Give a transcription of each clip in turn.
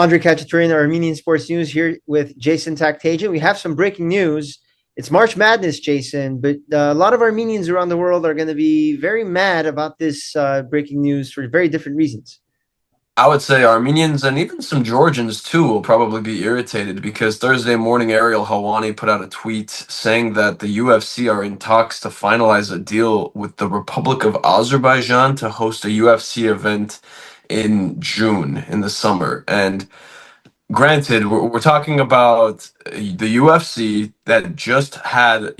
Andre Khatchaturian, Armenian Sports News, here with Jason Takhtadjian. We have some breaking news. It's March Madness, Jason, but a lot of Armenians around the world are going to be very mad about this breaking news for very different reasons. I would say Armenians and even some Georgians too will probably be irritated because Thursday morning Ariel Helwani put out a tweet saying that the UFC are in talks to finalize a deal with the Republic of Azerbaijan to host a UFC event in June in the summer. And granted, we're talking about the UFC that just had,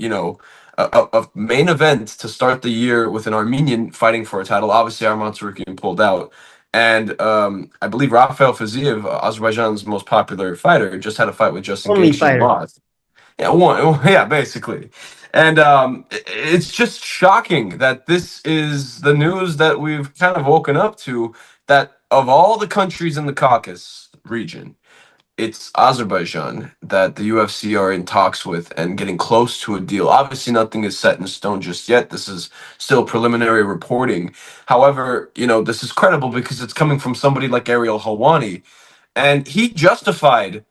a main event to start the year with an Armenian fighting for a title. Obviously, Arman Tsarukyan pulled out. And I believe Rafael Fiziev, Azerbaijan's most popular fighter, just had a fight with Justin Only Gaethje and fighter. lost. Yeah, one, yeah, basically. And it's just shocking that this is the news that we've kind of woken up to, that of all the countries in the Caucasus region, it's Azerbaijan that the UFC are in talks with and getting close to a deal. Obviously, nothing is set in stone just yet. This is still preliminary reporting. However, this is credible because it's coming from somebody like Ariel Helwani, and he justified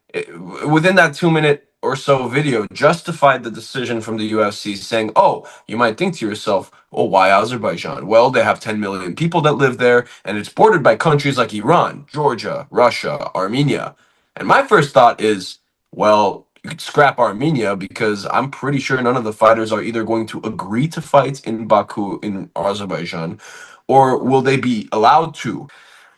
within that 2 minute or so video, justified the decision from the UFC, saying, "Oh, you might think to yourself, oh, why Azerbaijan? Well, they have 10 million people that live there, and it's bordered by countries like Iran, Georgia, Russia, Armenia." And my first thought is, well, you could scrap Armenia because I'm pretty sure none of the fighters are either going to agree to fight in Baku in Azerbaijan, or will they be allowed to.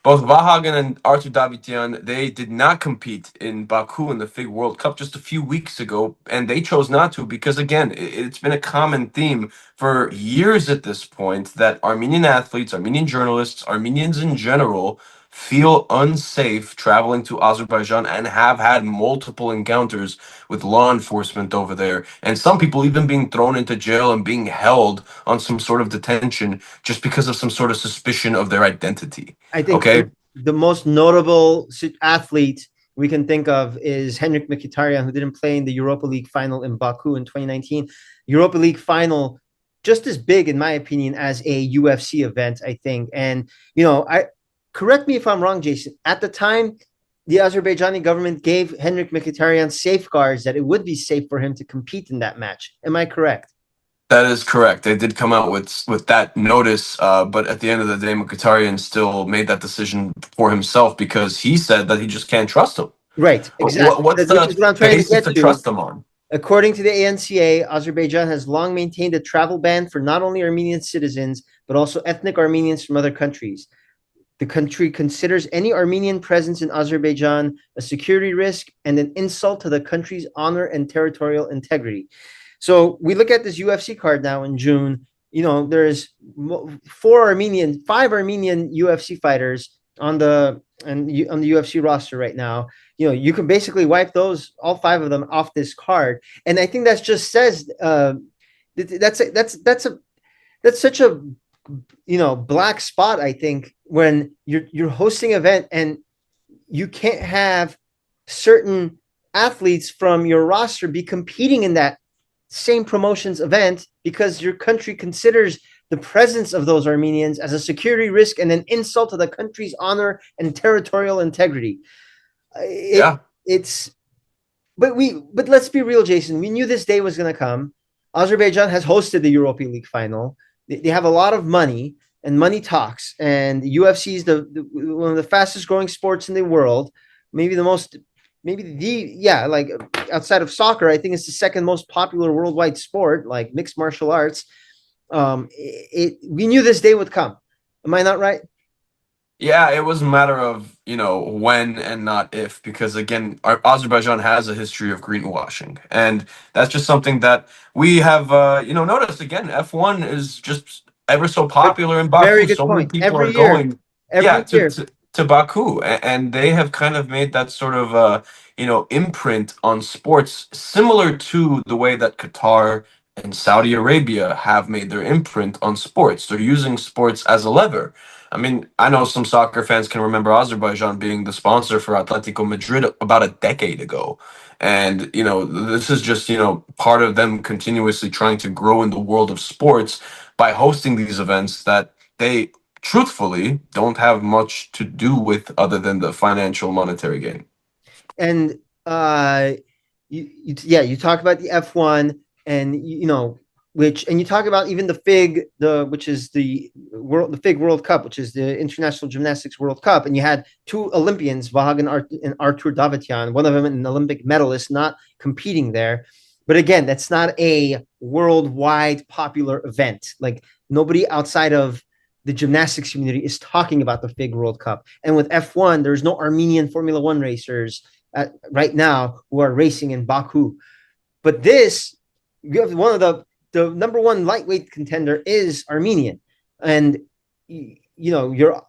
Both Vahagan and Artur Davitian, they did not compete in Baku in the FIG World Cup just a few weeks ago, and they chose not to because, again, it's been a common theme for years at this point that Armenian athletes, Armenian journalists, Armenians in general feel unsafe traveling to Azerbaijan and have had multiple encounters with law enforcement over there, and some people even being thrown into jail and being held on some sort of detention just because of some sort of suspicion of their identity. I think Okay. the most notable athlete we can think of is Henrik Mkhitaryan, who didn't play in the Europa League final in Baku in 2019. Europa League final, just as big, in my opinion, as a UFC event, I think. And, I correct me if I'm wrong, Jason. At the time, the Azerbaijani government gave Henrik Mkhitaryan safeguards that it would be safe for him to compete in that match. Am I correct? That is correct. They did come out with that notice, but at the end of the day, Mkhitaryan still made that decision for himself because he said that he just can't trust him. Right, exactly. What's Which the is what I'm trying to basis get to to. trust them on? According to the ANCA, Azerbaijan has long maintained a travel ban for not only Armenian citizens, but also ethnic Armenians from other countries. The country considers any Armenian presence in Azerbaijan a security risk and an insult to the country's honor and territorial integrity. So we look at this UFC card now in June. There's five Armenian UFC fighters on the UFC roster right now. You can basically wipe all five of them off this card, and I think that just says that's such a black spot. I think when you're hosting an event and you can't have certain athletes from your roster be competing in that same promotions event because your country considers the presence of those Armenians as a security risk and an insult to the country's honor and territorial integrity. Yeah. But let's be real, Jason. We knew this day was going to come. Azerbaijan has hosted the Europa League final. They have a lot of money, and money talks. And UFC is one of the fastest growing sports in the world. Like outside of soccer, I think it's the second most popular worldwide sport, like mixed martial arts. We knew this day would come. Am I not right? Yeah, it was a matter of, when and not if, because again, Azerbaijan has a history of greenwashing. And that's just something that we have, noticed. Again, F1 is just ever so popular in Very Baku. good So many point. people are Every year, going, yeah, every year. to Baku. And they have kind of made that sort of, imprint on sports, similar to the way that Qatar and Saudi Arabia have made their imprint on sports. They're using sports as a lever. I mean, I know some soccer fans can remember Azerbaijan being the sponsor for Atletico Madrid about a decade ago. And, this is just, part of them continuously trying to grow in the world of sports by hosting these events that they truthfully don't have much to do with other than the financial monetary gain. And you talk about the F1, and and you talk about even the FIG, which is the FIG World Cup, which is the International Gymnastics World Cup, and you had two Olympians, Vahag and Artur Davtyan, one of them an Olympic medalist, not competing there. But again, that's not a worldwide popular event. Like, nobody outside of the gymnastics community is talking about the FIG World Cup. And with F1, there's no Armenian Formula One racers right now who are racing in Baku. But this, you have one of the number one lightweight contender is Armenian, and you're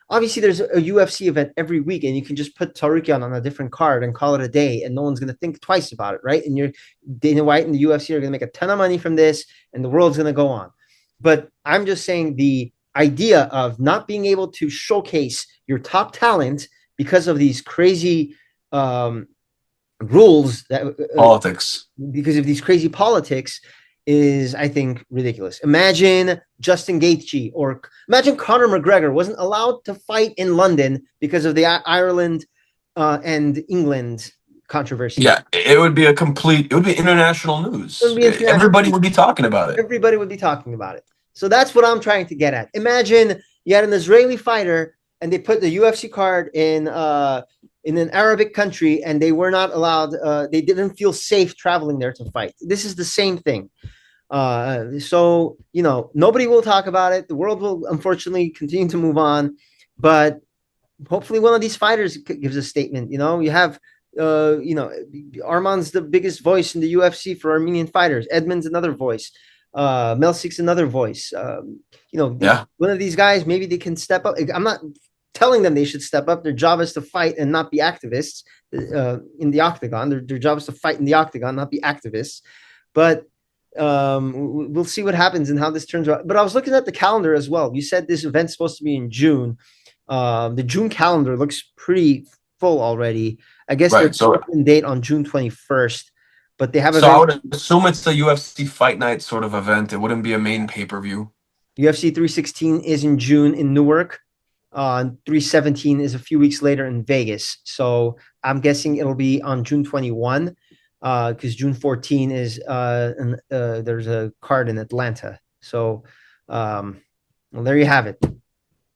obviously there's a UFC event every week, and you can just put Tarukyan on a different card and call it a day, and no one's going to think twice about it, right? And Dana White and the UFC are going to make a ton of money from this, and the world's going to go on. But I'm just saying, the idea of not being able to showcase your top talent because of these crazy rules that politics, because of these crazy politics, is, I think, ridiculous. Imagine Justin Gaethje, or imagine Conor McGregor wasn't allowed to fight in London because of the Ireland and England controversy. Yeah, it would be international news. Everybody would be talking about it. Everybody would be talking about it. So that's what I'm trying to get at. Imagine you had an Israeli fighter and they put the UFC card in an Arabic country, and they were not allowed. They didn't feel safe traveling there to fight. This is the same thing. So nobody will talk about it. The world will unfortunately continue to move on, but hopefully one of these fighters gives a statement. You have Arman's the biggest voice in the UFC for Armenian fighters. Edmund's another voice. Melsik's another voice. One of these guys, maybe they can step up. I'm not telling them they should step up. Their job is to fight and not be activists in the octagon. Their job is to fight in the octagon, not be activists. But we'll see what happens and how this turns out. But I was looking at the calendar as well. You said this event's supposed to be in June. The June calendar looks pretty full already. I guess there's a date on June 21st, but they have. So I would assume it's a UFC Fight Night sort of event. It wouldn't be a main pay-per-view. UFC 316 is in June in Newark. 317 is a few weeks later in Vegas. So I'm guessing it'll be on June 21, because June 14 is there's a card in Atlanta. So there you have it.